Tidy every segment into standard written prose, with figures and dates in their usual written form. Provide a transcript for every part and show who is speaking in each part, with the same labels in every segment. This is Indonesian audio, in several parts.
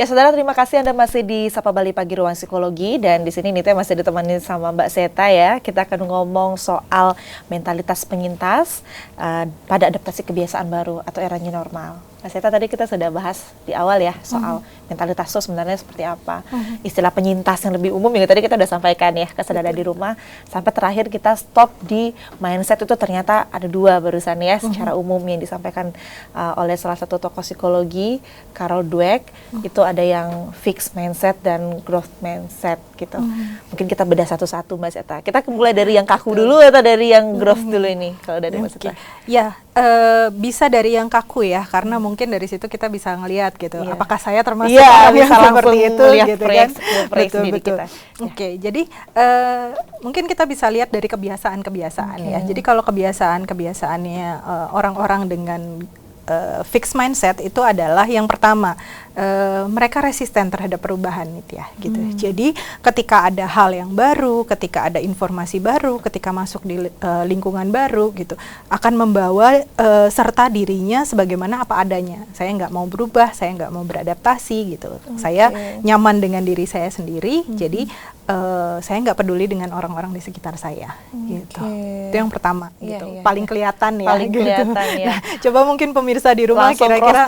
Speaker 1: Ya saudara, terima kasih Anda masih di Sapa Bali Pagi Ruang Psikologi, dan di sini Nita masih ditemani sama Mbak Seta ya. Kita akan ngomong soal mentalitas penyintas pada adaptasi kebiasaan baru atau era new normal. Mbak Seta, tadi kita sudah bahas di awal ya soal mentalitas itu sebenarnya seperti apa. Istilah penyintas yang lebih umum yang tadi kita sudah sampaikan ya, kesadaran di rumah, sampai terakhir kita stop di mindset itu ternyata ada dua barusan ya secara umum yang disampaikan oleh salah satu tokoh psikologi, Carol Dweck. Itu ada yang fixed mindset dan growth mindset gitu. Mungkin kita bedah satu-satu Mbak Seta. Kita mulai dari yang kaku dulu atau dari yang growth dulu ini kalau dari Mbak Seta?
Speaker 2: Ya, bisa dari yang kaku ya, karena mungkin dari situ kita bisa ngelihat gitu, apakah saya termasuk orang yang seperti itu gitu kan. Betul. Oke, jadi mungkin kita bisa lihat dari kebiasaan-kebiasaan ya. Jadi kalau kebiasaannya orang-orang dengan fixed mindset itu adalah yang pertama, mereka resisten terhadap perubahan gitu. Jadi ketika ada hal yang baru, ketika ada informasi baru, ketika masuk di lingkungan baru gitu, akan membawa serta dirinya sebagaimana apa adanya. Saya nggak mau berubah, saya nggak mau beradaptasi gitu. Saya nyaman dengan diri saya sendiri, jadi saya nggak peduli dengan orang-orang di sekitar saya gitu. Itu yang pertama gitu. Paling kelihatan ya.
Speaker 1: Kelihatan ya.
Speaker 2: Nah, coba mungkin pemirsa di rumah
Speaker 1: langsung
Speaker 2: kira-kira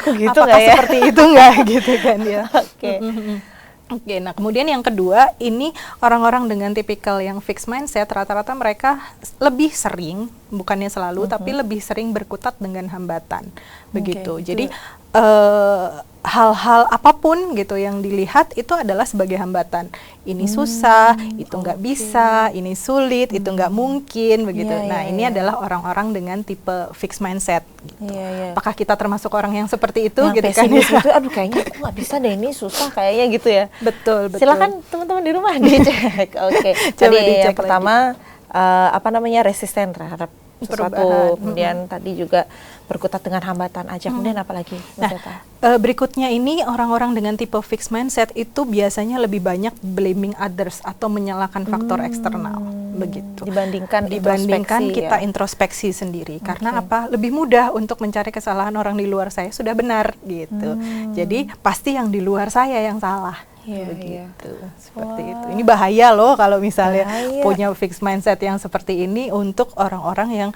Speaker 1: gitu
Speaker 2: apakah
Speaker 1: ya?
Speaker 2: seperti itu nggak gitu kan ya. Oke, nah kemudian yang kedua, ini orang-orang dengan tipikal yang fixed mindset, rata-rata mereka lebih sering, bukannya selalu, tapi lebih sering berkutat dengan hambatan, begitu. Jadi hal-hal apapun gitu yang dilihat itu adalah sebagai hambatan. Ini susah, itu nggak bisa, ini sulit, itu nggak mungkin, begitu. Ini adalah orang-orang dengan tipe fixed mindset. Gitu. Apakah kita termasuk orang yang seperti itu?
Speaker 1: Yang
Speaker 2: gitu kan?
Speaker 1: Itu, aduh kayaknya aku nggak bisa deh, ini susah kayaknya gitu ya.
Speaker 2: Betul.
Speaker 1: Silakan teman-teman di rumah dicek. Oke. Jadi yang pertama resisten terhadap sesuatu, kemudian tadi juga berkutat dengan hambatan aja, kemudian apa lagi?
Speaker 2: Berikutnya ini orang-orang dengan tipe fixed mindset itu biasanya lebih banyak blaming others atau menyalahkan faktor eksternal, begitu. Dibandingkan kita introspeksi sendiri, karena apa? Lebih mudah untuk mencari kesalahan orang di luar saya sudah benar gitu. Jadi pasti yang di luar saya yang salah. Begitu, seperti itu. Ini bahaya loh kalau misalnya punya fixed mindset yang seperti ini untuk orang-orang yang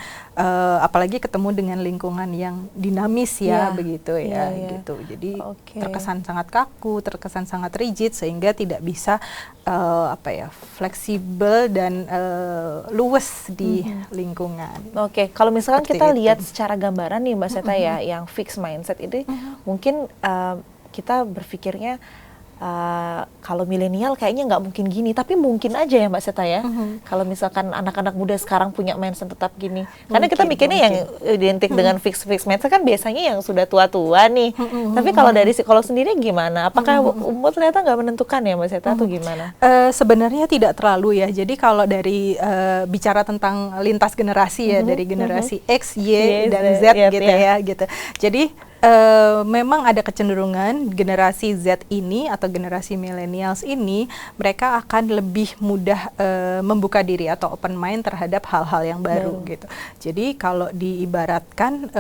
Speaker 2: apalagi ketemu dengan lingkungan yang dinamis begitu ya. Gitu. Jadi terkesan sangat kaku, terkesan sangat rigid sehingga tidak bisa fleksibel dan luwes di lingkungan.
Speaker 1: Kalau misalkan seperti kita lihat secara gambaran nih Mbak Seta ya, yang fixed mindset ini mungkin kita berpikirnya kalau milenial kayaknya nggak mungkin gini, tapi mungkin aja ya Mbak Seta ya. Kalau misalkan anak-anak muda sekarang punya mindset tetap gini, karena kita mikirnya yang identik dengan fixed mindset kan biasanya yang sudah tua-tua nih. Tapi kalau dari psikolog sendiri gimana? Apakah umur ternyata nggak menentukan ya Mbak Seta atau gimana?
Speaker 2: Sebenarnya tidak terlalu ya. Jadi kalau dari bicara tentang lintas generasi ya, dari generasi X, Y, dan Z gitu ya gitu. Jadi memang ada kecenderungan generasi Z ini atau generasi millennials ini mereka akan lebih mudah membuka diri atau open mind terhadap hal-hal yang baru gitu. Jadi kalau diibaratkan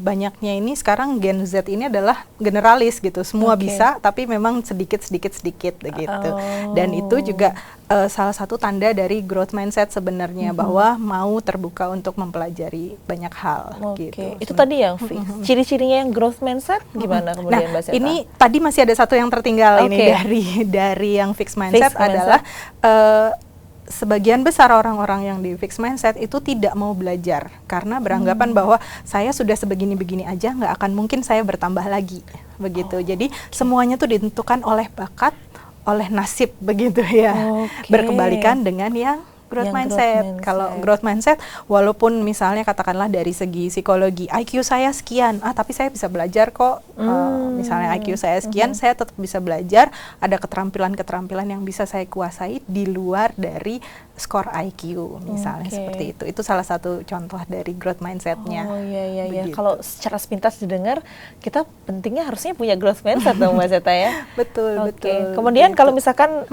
Speaker 2: banyaknya ini sekarang Gen Z ini adalah generalis gitu, semua bisa tapi memang sedikit gitu. Dan itu juga salah satu tanda dari growth mindset sebenarnya, bahwa mau terbuka untuk mempelajari banyak hal gitu.
Speaker 1: Itu tadi yang ciri-cirinya yang growth mindset gimana kemudian Mbak Seta?
Speaker 2: Ini tadi masih ada satu yang tertinggal ini dari yang fixed mindset adalah sebagian besar orang-orang yang di fixed mindset itu tidak mau belajar karena beranggapan bahwa saya sudah sebegini-begini aja, nggak akan mungkin saya bertambah lagi begitu. Jadi semuanya tuh ditentukan oleh bakat, oleh nasib begitu ya. Berkebalikan dengan yang growth mindset. Kalau growth mindset, walaupun misalnya katakanlah dari segi psikologi, IQ saya sekian, tapi saya bisa belajar kok. Misalnya IQ saya sekian, saya tetap bisa belajar. Ada keterampilan-keterampilan yang bisa saya kuasai di luar dari skor IQ, misalnya seperti itu. Itu salah satu contoh dari growth mindsetnya.
Speaker 1: Kalau secara sepintas didengar, kita pentingnya harusnya punya growth mindset dong Mbak Zeta ya.
Speaker 2: Betul.
Speaker 1: Kemudian kalau misalkan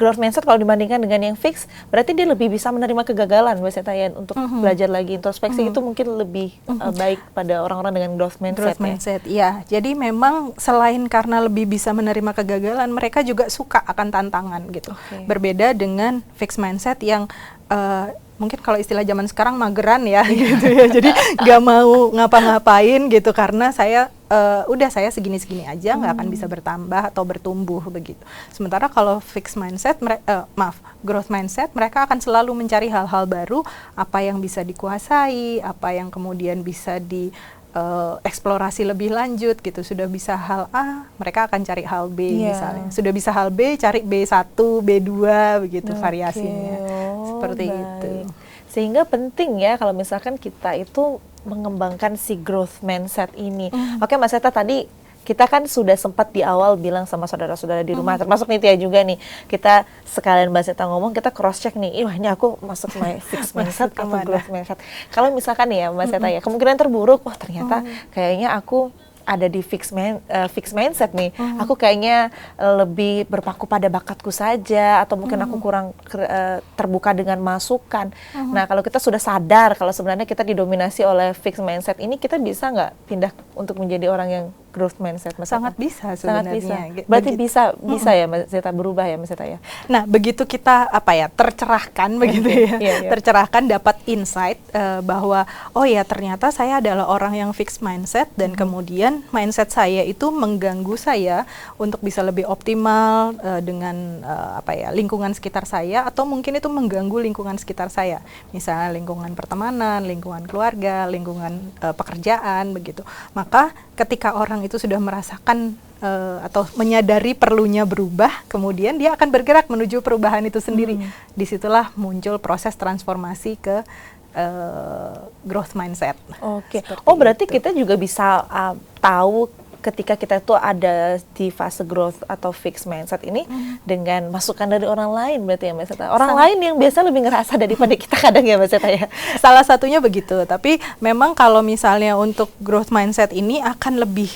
Speaker 1: growth mindset kalau dibandingkan dengan yang fix, berarti dia lebih bisa menerima kegagalan, Mbak Seta ya, untuk belajar lagi introspeksi itu mungkin lebih baik pada orang-orang dengan growth mindset.
Speaker 2: Growth mindset, ya. Jadi memang selain karena lebih bisa menerima kegagalan, mereka juga suka akan tantangan gitu. Berbeda dengan fixed mindset yang mungkin kalau istilah zaman sekarang mageran ya gitu ya. Jadi nggak mau ngapa-ngapain gitu karena saya udah saya segini-segini aja, nggak akan bisa bertambah atau bertumbuh begitu. Sementara kalau fixed mindset, growth mindset, mereka akan selalu mencari hal-hal baru, apa yang bisa dikuasai, apa yang kemudian bisa di eksplorasi lebih lanjut gitu. Sudah bisa hal A, mereka akan cari hal B misalnya. Sudah bisa hal B, cari B1, B2 begitu variasinya. Seperti itu.
Speaker 1: Sehingga penting ya kalau misalkan kita itu mengembangkan si growth mindset ini. Oke, Mas Seta, tadi kita kan sudah sempat di awal bilang sama saudara-saudara di rumah, termasuk Nitya juga nih, kita sekalian Mbak Seta ngomong, kita cross check nih, wah ini aku masuk fixed mindset atau growth mindset. Kalau misalkan nih ya Mbak Seta ya, kemungkinan terburuk, wah ternyata kayaknya aku ada di fixed mindset nih, aku kayaknya lebih berpaku pada bakatku saja, atau mungkin aku kurang terbuka dengan masukan. Nah, kalau kita sudah sadar kalau sebenarnya kita didominasi oleh fixed mindset ini, kita bisa nggak pindah untuk menjadi orang yang growth mindset?
Speaker 2: Sangat bisa sebenarnya.
Speaker 1: Sangat bisa. Berarti bisa ya Mbak Seta, berubah ya Mbak Seta ya?
Speaker 2: Nah, begitu kita tercerahkan begitu ya, tercerahkan, dapat insight bahwa oh ya ternyata saya adalah orang yang fixed mindset, dan kemudian mindset saya itu mengganggu saya untuk bisa lebih optimal dengan lingkungan sekitar saya, atau mungkin itu mengganggu lingkungan sekitar saya, misalnya lingkungan pertemanan, lingkungan keluarga, lingkungan pekerjaan begitu. Maka ketika orang itu sudah merasakan atau menyadari perlunya berubah, kemudian dia akan bergerak menuju perubahan itu sendiri. Disitulah muncul proses transformasi ke growth mindset.
Speaker 1: Oke. Oh, berarti kita juga bisa tahu ketika kita tuh ada di fase growth atau fixed mindset ini dengan masukan dari orang lain, berarti ya Mbak Seta. Orang lain yang biasa lebih ngerasa daripada kita kadang ya Mbak Seta ya.
Speaker 2: Salah satunya begitu. Tapi memang kalau misalnya untuk growth mindset ini akan lebih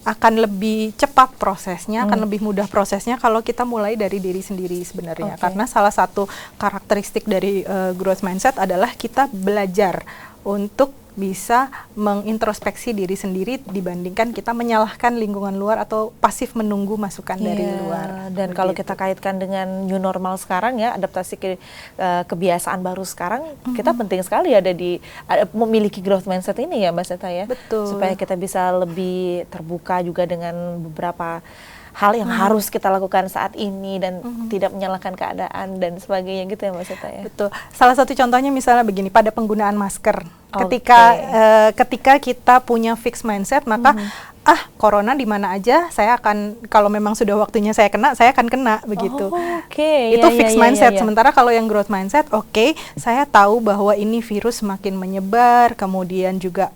Speaker 2: akan lebih cepat prosesnya, akan lebih mudah prosesnya kalau kita mulai dari diri sendiri sebenarnya. Karena salah satu karakteristik dari growth mindset adalah kita belajar untuk bisa mengintrospeksi diri sendiri dibandingkan kita menyalahkan lingkungan luar atau pasif menunggu masukan dari luar.
Speaker 1: Dan kalau kita kaitkan dengan new normal sekarang ya, adaptasi kebiasaan baru sekarang, kita penting sekali memiliki growth mindset ini ya Mbak Seta ya.
Speaker 2: Betul.
Speaker 1: Supaya kita bisa lebih terbuka juga dengan beberapa hal yang harus kita lakukan saat ini dan tidak menyalahkan keadaan dan sebagainya gitu ya Mbak Seta ya.
Speaker 2: Betul. Salah satu contohnya misalnya begini, pada penggunaan masker. Ketika kita punya fixed mindset, maka corona di mana aja saya akan, kalau memang sudah waktunya saya akan kena begitu. Itu fixed mindset. Sementara kalau yang growth mindset, saya tahu bahwa ini virus semakin menyebar, kemudian juga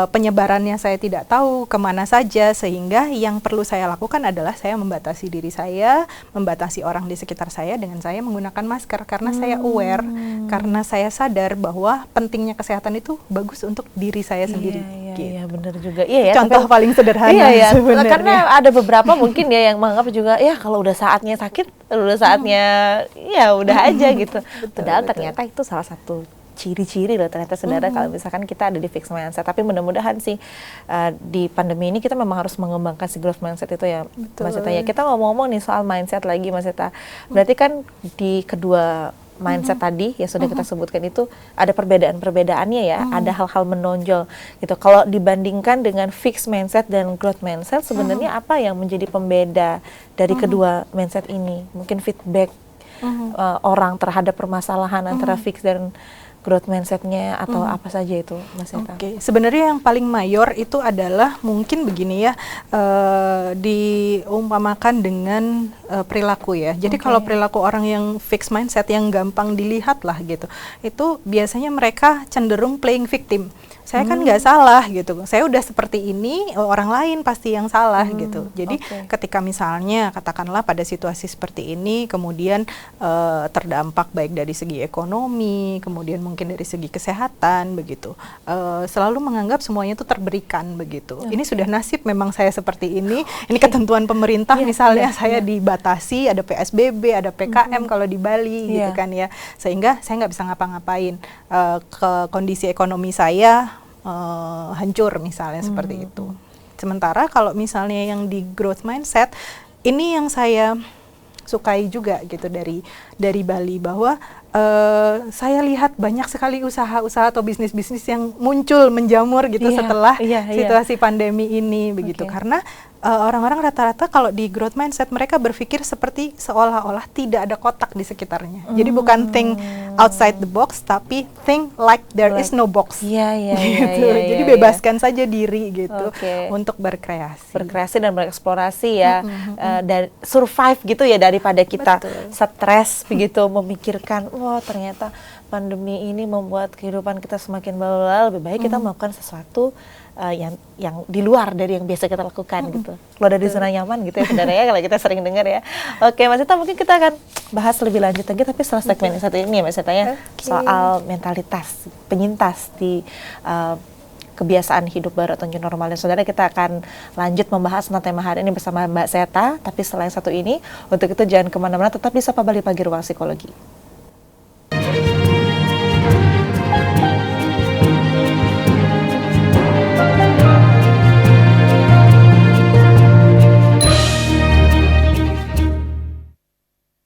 Speaker 2: penyebarannya saya tidak tahu kemana saja, sehingga yang perlu saya lakukan adalah saya membatasi diri saya, membatasi orang di sekitar saya dengan saya menggunakan masker, karena saya aware, karena saya sadar bahwa pentingnya kesehatan itu bagus untuk diri saya sendiri.
Speaker 1: Iya, benar juga. Iya ya.
Speaker 2: Contoh paling sederhana.
Speaker 1: Sebenarnya. Karena ada beberapa mungkin ya yang menganggap juga ya kalau udah saatnya sakit, udah saatnya ya udah aja gitu. Padahal ternyata itu salah satu ciri-ciri loh ternyata saudara kalau misalkan kita ada di fixed mindset. Tapi mudah-mudahan sih di pandemi ini kita memang harus mengembangkan si growth mindset itu ya Mas Seta ya. Kita ngomong-ngomong nih soal mindset lagi Mas Seta. Berarti kan di kedua mindset tadi yang sudah kita sebutkan itu ada perbedaan-perbedaannya ya, ada hal-hal menonjol gitu. Kalau dibandingkan dengan fixed mindset dan growth mindset, sebenarnya apa yang menjadi pembeda dari kedua mindset ini? Mungkin feedback orang terhadap permasalahan antara fixed dan growth mindsetnya atau apa saja itu Mas Seta?
Speaker 2: Sebenarnya yang paling mayor itu adalah mungkin begini ya, diumpamakan dengan perilaku ya. Jadi kalau perilaku orang yang fixed mindset yang gampang dilihat lah gitu, itu biasanya mereka cenderung playing victim. saya kan nggak salah gitu. Saya udah seperti ini, orang lain pasti yang salah gitu. Jadi ketika misalnya katakanlah pada situasi seperti ini, kemudian terdampak baik dari segi ekonomi, kemudian mungkin dari segi kesehatan begitu, selalu menganggap semuanya itu terberikan begitu. Ini sudah nasib memang saya seperti ini ketentuan pemerintah misalnya saya dibatasi, ada PSBB, ada PKM kalau di Bali gitu kan ya, sehingga saya nggak bisa ngapa-ngapain, ke kondisi ekonomi saya hancur misalnya seperti itu. Sementara kalau misalnya yang di growth mindset, ini yang saya sukai juga gitu dari Bali, bahwa saya lihat banyak sekali usaha-usaha atau bisnis-bisnis yang muncul menjamur gitu setelah situasi pandemi ini begitu. Karena orang-orang rata-rata kalau di growth mindset mereka berpikir seperti seolah-olah tidak ada kotak di sekitarnya. Jadi bukan think outside the box, tapi think like there is no box. Jadi bebaskan saja diri gitu untuk berkreasi
Speaker 1: dan bereksplorasi ya, dan survive gitu ya, daripada kita stres begitu memikirkan wah ternyata pandemi ini membuat kehidupan kita semakin bla, lebih baik kita melakukan sesuatu yang di luar dari yang biasa kita lakukan gitu. Keluar dari zona nyaman gitu ya sebenarnya kalau kita sering dengar ya. Oke Mas Seta, mungkin kita akan bahas lebih lanjut lagi tapi setelah segmen yang satu ini ya Mas Seta ya, soal mentalitas penyintas di kebiasaan hidup baru atau new normal. Dan saudara, kita akan lanjut membahas tentang tema hari ini bersama Mbak Seta, tapi setelah yang satu ini. Untuk itu jangan kemana-mana, tetap di Sapa Bali Pagi Ruang Psikologi.